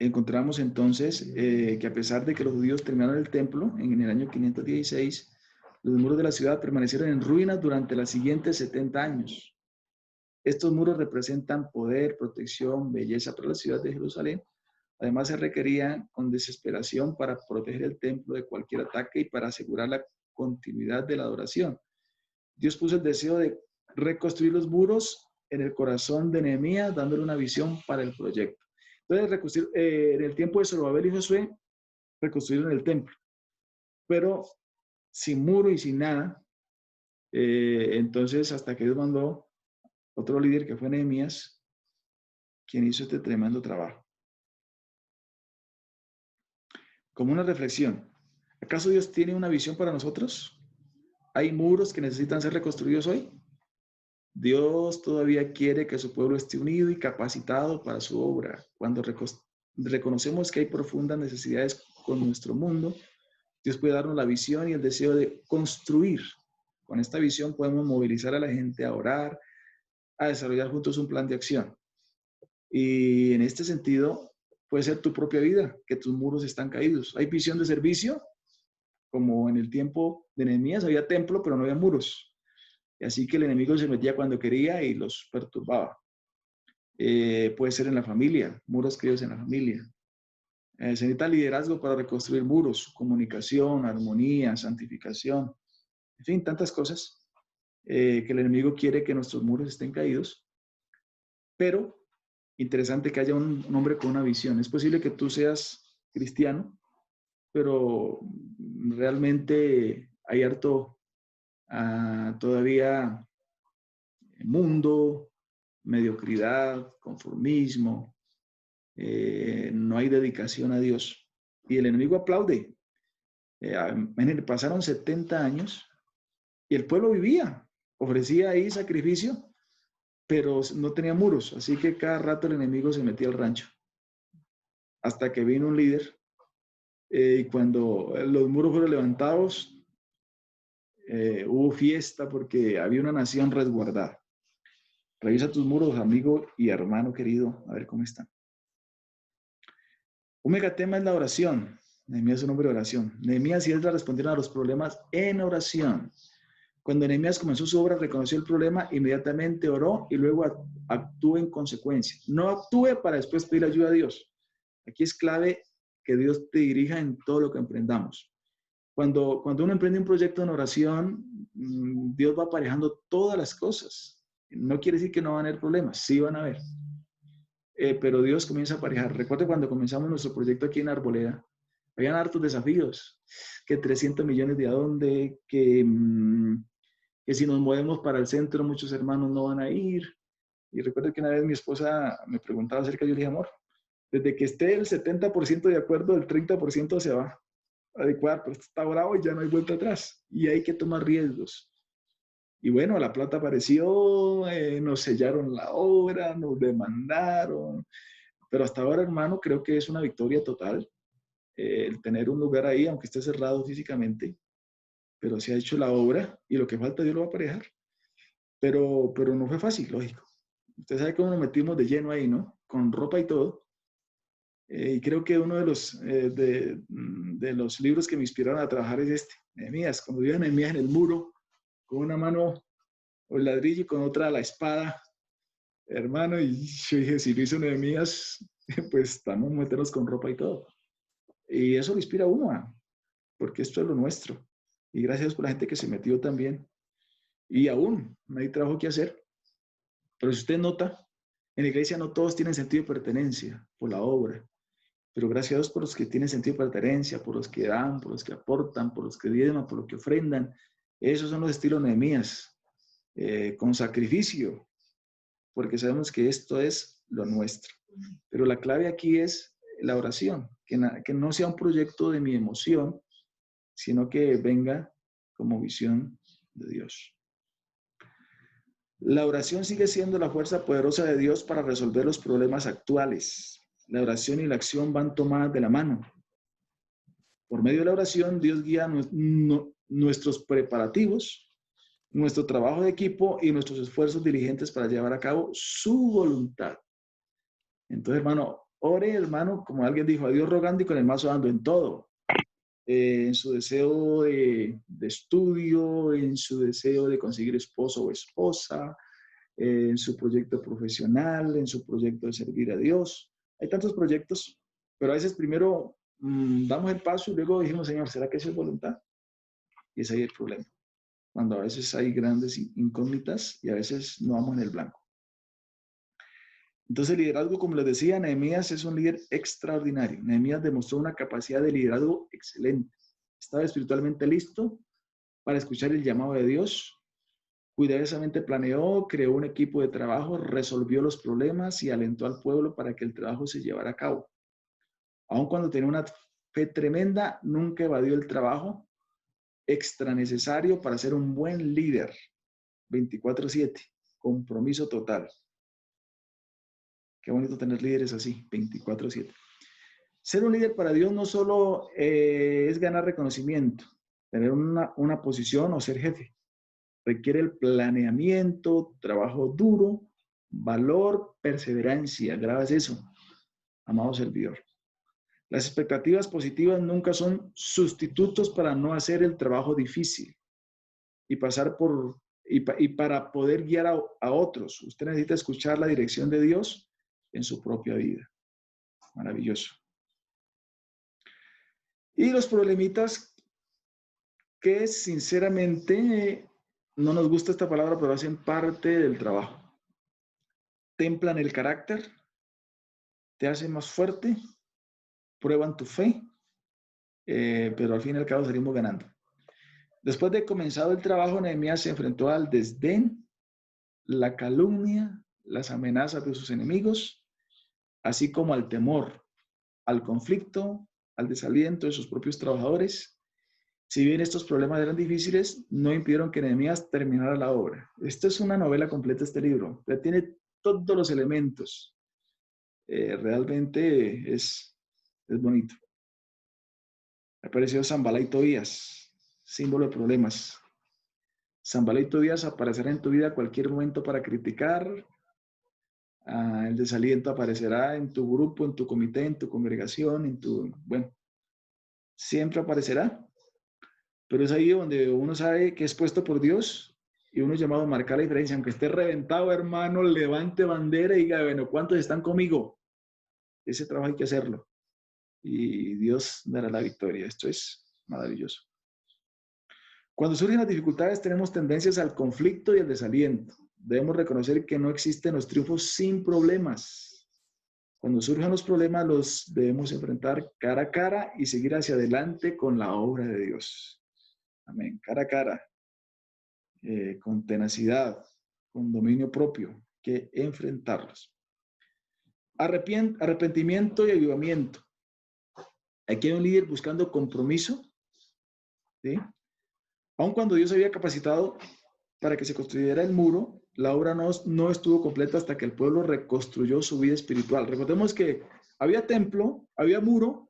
Encontramos entonces que a pesar de que los judíos terminaron el templo en el año 516, los muros de la ciudad permanecieron en ruinas durante los siguientes 70 años. Estos muros representan poder, protección, belleza para la ciudad de Jerusalén. Además, se requería con desesperación para proteger el templo de cualquier ataque y para asegurar la continuidad de la adoración. Dios puso el deseo de reconstruir los muros en el corazón de Nehemías, dándole una visión para el proyecto. Entonces, en el tiempo de Zorobabel y Josué, reconstruyeron el templo, pero sin muro y sin nada. Entonces, hasta que Dios mandó otro líder que fue Nehemías, quien hizo este tremendo trabajo. Como una reflexión, ¿acaso Dios tiene una visión para nosotros? ¿Hay muros que necesitan ser reconstruidos hoy? Dios todavía quiere que su pueblo esté unido y capacitado para su obra. Cuando reconocemos que hay profundas necesidades con nuestro mundo, Dios puede darnos la visión y el deseo de construir. Con esta visión podemos movilizar a la gente a orar, a desarrollar juntos un plan de acción. Y en este sentido, puede ser tu propia vida, que tus muros están caídos. Hay visión de servicio, como en el tiempo de Nehemías, había templo, pero no había muros. Y así que el enemigo se metía cuando quería y los perturbaba. Puede ser en la familia, muros creados en la familia. Se necesita liderazgo para reconstruir muros, comunicación, armonía, santificación, en fin, tantas cosas que el enemigo quiere que nuestros muros estén caídos. Pero interesante que haya un hombre con una visión. Es posible que tú seas cristiano, pero realmente hay harto todavía mundo, mediocridad, conformismo, no hay dedicación a Dios. Y el enemigo aplaude. Pasaron 70 años y el pueblo vivía, ofrecía ahí sacrificio, pero no tenía muros, así que cada rato el enemigo se metía al rancho. Hasta que vino un líder y cuando los muros fueron levantados, hubo fiesta porque había una nación resguardada. Revisa tus muros, amigo y hermano querido, a ver cómo están. Un megatema es la oración. Nehemías es un hombre de oración. Nehemías y Esdras respondieron a los problemas en oración. Cuando Nehemías comenzó su obra, reconoció el problema, inmediatamente oró y luego actuó en consecuencia. No actúe para después pedir ayuda a Dios. Aquí es clave que Dios te dirija en todo lo que emprendamos. Cuando uno emprende un proyecto en oración, Dios va aparejando todas las cosas. No quiere decir que no van a haber problemas, sí van a haber. Pero Dios comienza a aparejar. Recuerdo cuando comenzamos nuestro proyecto aquí en Arboleda, habían hartos desafíos, que 300 millones de a dónde, que si nos movemos para el centro muchos hermanos no van a ir. Y recuerdo que una vez mi esposa me preguntaba acerca, yo le dije, amor, desde que esté el 70% de acuerdo, el 30% se va a adecuar, pero está bravo y ya no hay vuelta atrás. Y hay que tomar riesgos. Y bueno, la plata apareció, nos sellaron la obra, nos demandaron. Pero hasta ahora, hermano, creo que es una victoria total el tener un lugar ahí, aunque esté cerrado físicamente, pero se ha hecho la obra y lo que falta Dios lo va a aparejar. Pero no fue fácil, lógico. Usted sabe cómo nos metimos de lleno ahí, ¿no? Con ropa y todo. Y creo que uno de los libros que me inspiraron a trabajar es este, Nehemías. Cuando vi a Nehemías en el muro, con una mano el ladrillo y con otra la espada, hermano, y yo dije, si lo hizo Nehemías, pues vamos a meternos con ropa y todo. Y eso lo inspira a uno, porque esto es lo nuestro. Y gracias por la gente que se metió también. Y aún no hay trabajo que hacer. Pero si usted nota, en la iglesia no todos tienen sentido de pertenencia por la obra. Pero gracias a Dios por los que tienen sentido de pertenencia, por los que dan, por los que aportan, por los que diezman, por los que ofrendan. Esos son los estilos Nehemías, con sacrificio, porque sabemos que esto es lo nuestro. Pero la clave aquí es la oración, que no sea un proyecto de mi emoción, sino que venga como visión de Dios. La oración sigue siendo la fuerza poderosa de Dios para resolver los problemas actuales. La oración y la acción van tomadas de la mano. Por medio de la oración, Dios guía nuestros preparativos, nuestro trabajo de equipo y nuestros esfuerzos diligentes para llevar a cabo su voluntad. Entonces, hermano, ore, hermano, como alguien dijo, a Dios rogando y con el mazo dando en todo. En su deseo de estudio, en su deseo de conseguir esposo o esposa, en su proyecto profesional, en su proyecto de servir a Dios. Hay tantos proyectos, pero a veces primero damos el paso y luego dijimos, Señor, ¿será que eso es voluntad? Y ese es ahí el problema. Cuando a veces hay grandes incógnitas y a veces no vamos en el blanco. Entonces, el liderazgo, como les decía, Nehemías es un líder extraordinario. Nehemías demostró una capacidad de liderazgo excelente. Estaba espiritualmente listo para escuchar el llamado de Dios. Cuidadosamente planeó, creó un equipo de trabajo, resolvió los problemas y alentó al pueblo para que el trabajo se llevara a cabo. Aun cuando tenía una fe tremenda, nunca evadió el trabajo extra necesario para ser un buen líder. 24/7, compromiso total. Qué bonito tener líderes así, 24/7. Ser un líder para Dios no solo es ganar reconocimiento, tener una posición o ser jefe. Requiere el planeamiento, trabajo duro, valor, perseverancia. Grabas eso, amado servidor. Las expectativas positivas nunca son sustitutos para no hacer el trabajo difícil y para poder guiar a otros. Usted necesita escuchar la dirección de Dios en su propia vida. Maravilloso. Y los problemitas que sinceramente no nos gusta esta palabra, pero hacen parte del trabajo. Templan el carácter, te hacen más fuerte, prueban tu fe, pero al fin y al cabo salimos ganando. Después de comenzado el trabajo, Nehemías se enfrentó al desdén, la calumnia, las amenazas de sus enemigos, así como al temor, al conflicto, al desaliento de sus propios trabajadores. Si bien estos problemas eran difíciles, no impidieron que Nehemías terminara la obra. Esto es una novela completa, este libro. Tiene todos los elementos. Realmente es bonito. Apareció Sanballat y Tobías, símbolo de problemas. Sanballat y Tobías aparecerá en tu vida a cualquier momento para criticar. El desaliento aparecerá en tu grupo, en tu comité, en tu congregación, bueno, siempre aparecerá. Pero es ahí donde uno sabe que es puesto por Dios y uno es llamado a marcar la diferencia. Aunque esté reventado, hermano, levante bandera y diga, bueno, ¿cuántos están conmigo? Ese trabajo hay que hacerlo. Y Dios dará la victoria. Esto es maravilloso. Cuando surgen las dificultades, tenemos tendencias al conflicto y al desaliento. Debemos reconocer que no existen los triunfos sin problemas. Cuando surjan los problemas, los debemos enfrentar cara a cara y seguir hacia adelante con la obra de Dios. Amén. Cara a cara, con tenacidad, con dominio propio, que enfrentarlos. Arrepentimiento y avivamiento. Aquí hay un líder buscando compromiso, ¿sí? Aun cuando Dios había capacitado para que se construyera el muro, la obra no estuvo completa hasta que el pueblo reconstruyó su vida espiritual. Recordemos que había templo, había muro,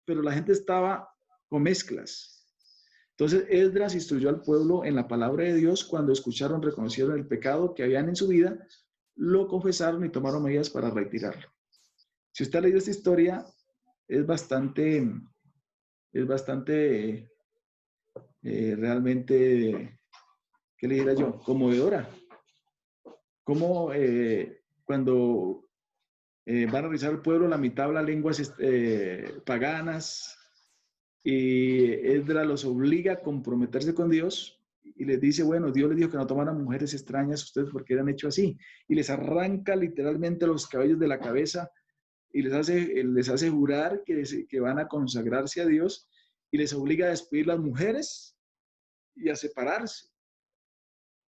pero la gente estaba con mezclas. Entonces Esdras instruyó al pueblo en la palabra de Dios. Cuando escucharon, reconocieron el pecado que habían en su vida, lo confesaron y tomaron medidas para retirarlo. Si usted ha leído esta historia, es bastante realmente, ¿qué le diría yo? Conmovedora. Como cuando van a revisar el pueblo, la mitad habla lenguas paganas, y Esdras los obliga a comprometerse con Dios y les dice, bueno, Dios les dijo que no tomaran mujeres extrañas ustedes porque eran hechos así, y les arranca literalmente los cabellos de la cabeza y les hace jurar que van a consagrarse a Dios, y les obliga a despedir las mujeres y a separarse.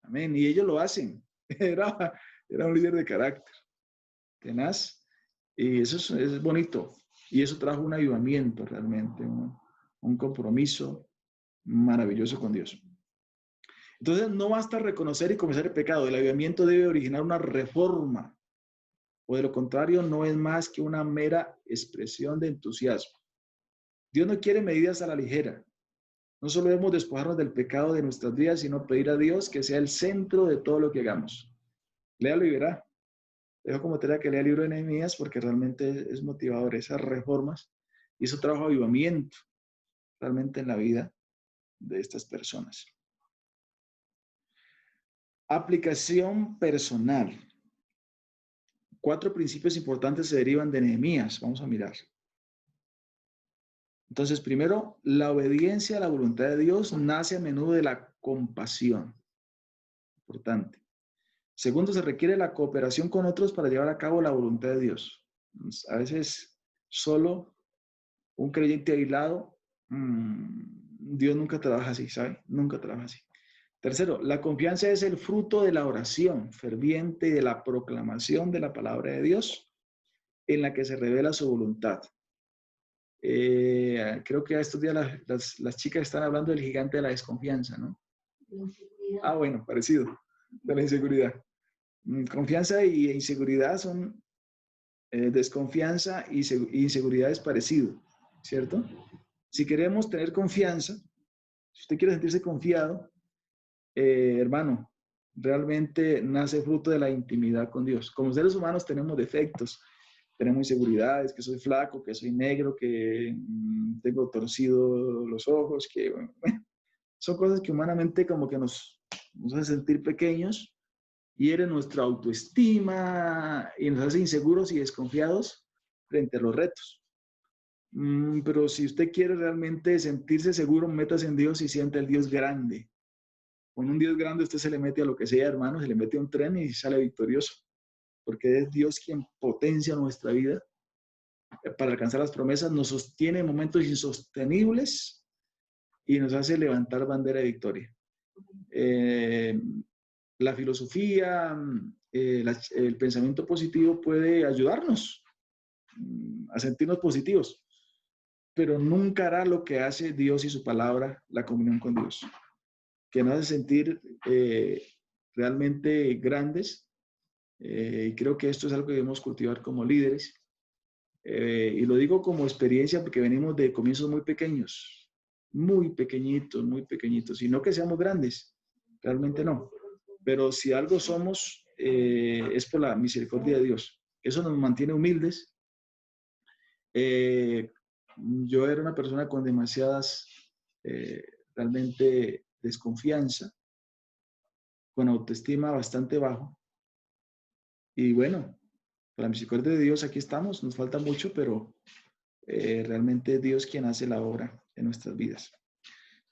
Amén. Y ellos lo hacen. Era un líder de carácter, tenaz. Y eso es bonito. Y eso trajo un avivamiento realmente, un compromiso maravilloso con Dios. Entonces, no basta reconocer y confesar el pecado. El avivamiento debe originar una reforma. O de lo contrario, no es más que una mera expresión de entusiasmo. Dios no quiere medidas a la ligera. No solo debemos despojarnos del pecado de nuestras vidas, sino pedir a Dios que sea el centro de todo lo que hagamos. Léalo y verá. Dejo como tarea que lea el libro de Nehemías porque realmente es motivador esas reformas y eso trajo avivamiento realmente en la vida de estas personas. Aplicación personal. 4 principios importantes se derivan de Nehemías. Vamos a mirar. Entonces, primero, la obediencia a la voluntad de Dios nace a menudo de la compasión. Importante. Segundo, se requiere la cooperación con otros para llevar a cabo la voluntad de Dios. A veces, solo un creyente aislado, Dios nunca trabaja así, ¿sabe? Nunca trabaja así. Tercero, la confianza es el fruto de la oración ferviente y de la proclamación de la palabra de Dios en la que se revela su voluntad. Creo que a estos días las chicas están hablando del gigante de la desconfianza, ¿no? Ah, bueno, parecido, de la inseguridad. Confianza e inseguridad son, desconfianza y inseguridad es parecido, ¿cierto? Si queremos tener confianza, si usted quiere sentirse confiado, hermano, realmente nace fruto de la intimidad con Dios. Como seres humanos tenemos defectos, tenemos inseguridades, que soy flaco, que soy negro, que tengo torcido los ojos, que bueno, son cosas que humanamente como que nos hacen sentir pequeños, hieren nuestra autoestima y nos hace inseguros y desconfiados frente a los retos. Pero si usted quiere realmente sentirse seguro, métase en Dios y siente el Dios grande. Con un Dios grande usted se le mete a lo que sea, hermano, se le mete a un tren y sale victorioso. Porque es Dios quien potencia nuestra vida para alcanzar las promesas, nos sostiene en momentos insostenibles y nos hace levantar bandera de victoria. La filosofía, el pensamiento positivo puede ayudarnos a sentirnos positivos, pero nunca hará lo que hace Dios y su palabra, la comunión con Dios, que nos hace sentir realmente grandes. Y creo que esto es algo que debemos cultivar como líderes. Y lo digo como experiencia porque venimos de comienzos muy pequeños, muy pequeñitos, y no que seamos grandes, realmente no. Pero si algo somos, es por la misericordia de Dios. Eso nos mantiene humildes. Yo era una persona con demasiadas realmente desconfianza, con autoestima bastante bajo. Y bueno, por la misericordia de Dios aquí estamos, nos falta mucho, pero realmente es Dios quien hace la obra en nuestras vidas.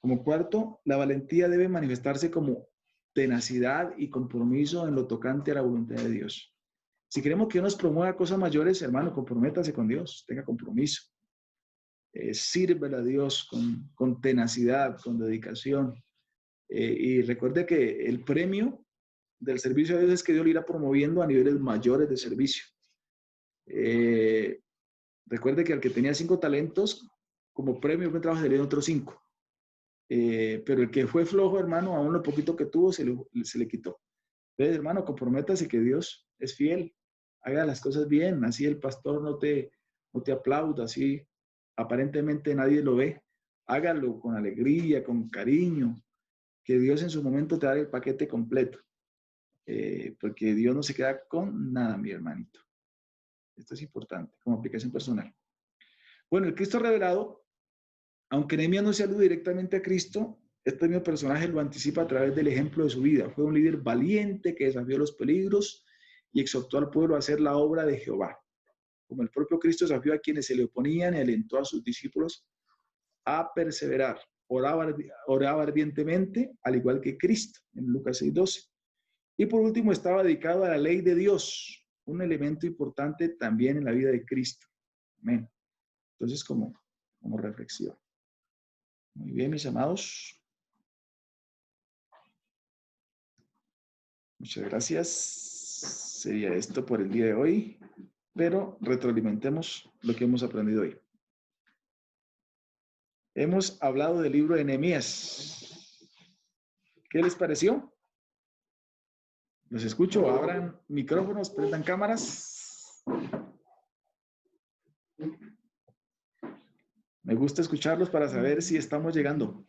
Como cuarto, la valentía debe manifestarse como tenacidad y compromiso en lo tocante a la voluntad de Dios. Si queremos que Dios nos promueva cosas mayores, hermano, comprométase con Dios, tenga compromiso. Sírvele a Dios con tenacidad, con dedicación. Y recuerde que el premio del servicio a Dios es que Dios lo irá promoviendo a niveles mayores de servicio. Recuerde que al que tenía 5 talentos, como premio de trabajo, se le dieron otros 5. Pero el que fue flojo, hermano, aún lo poquito que tuvo se le quitó. Entonces, hermano, comprométase que Dios es fiel. Haga las cosas bien. Así el pastor no te aplauda, así aparentemente nadie lo ve. Hágalo con alegría, con cariño, que Dios en su momento te dará el paquete completo. Porque Dios no se queda con nada, mi hermanito. Esto es importante, como aplicación personal. Bueno, el Cristo revelado, aunque Nehemías no se alude directamente a Cristo, este mismo personaje lo anticipa a través del ejemplo de su vida. Fue un líder valiente que desafió los peligros y exhortó al pueblo a hacer la obra de Jehová. Como el propio Cristo desafió a quienes se le oponían y alentó a sus discípulos a perseverar. Oraba ardientemente, al igual que Cristo, en Lucas 6:12. Y por último, estaba dedicado a la ley de Dios, un elemento importante también en la vida de Cristo. Amén. Entonces, como reflexión. Muy bien, mis amados. Muchas gracias. Sería esto por el día de hoy, pero retroalimentemos lo que hemos aprendido hoy. Hemos hablado del libro de Nehemías. ¿Qué les pareció? Los escucho, abran micrófonos, prendan cámaras. Me gusta escucharlos para saber si estamos llegando.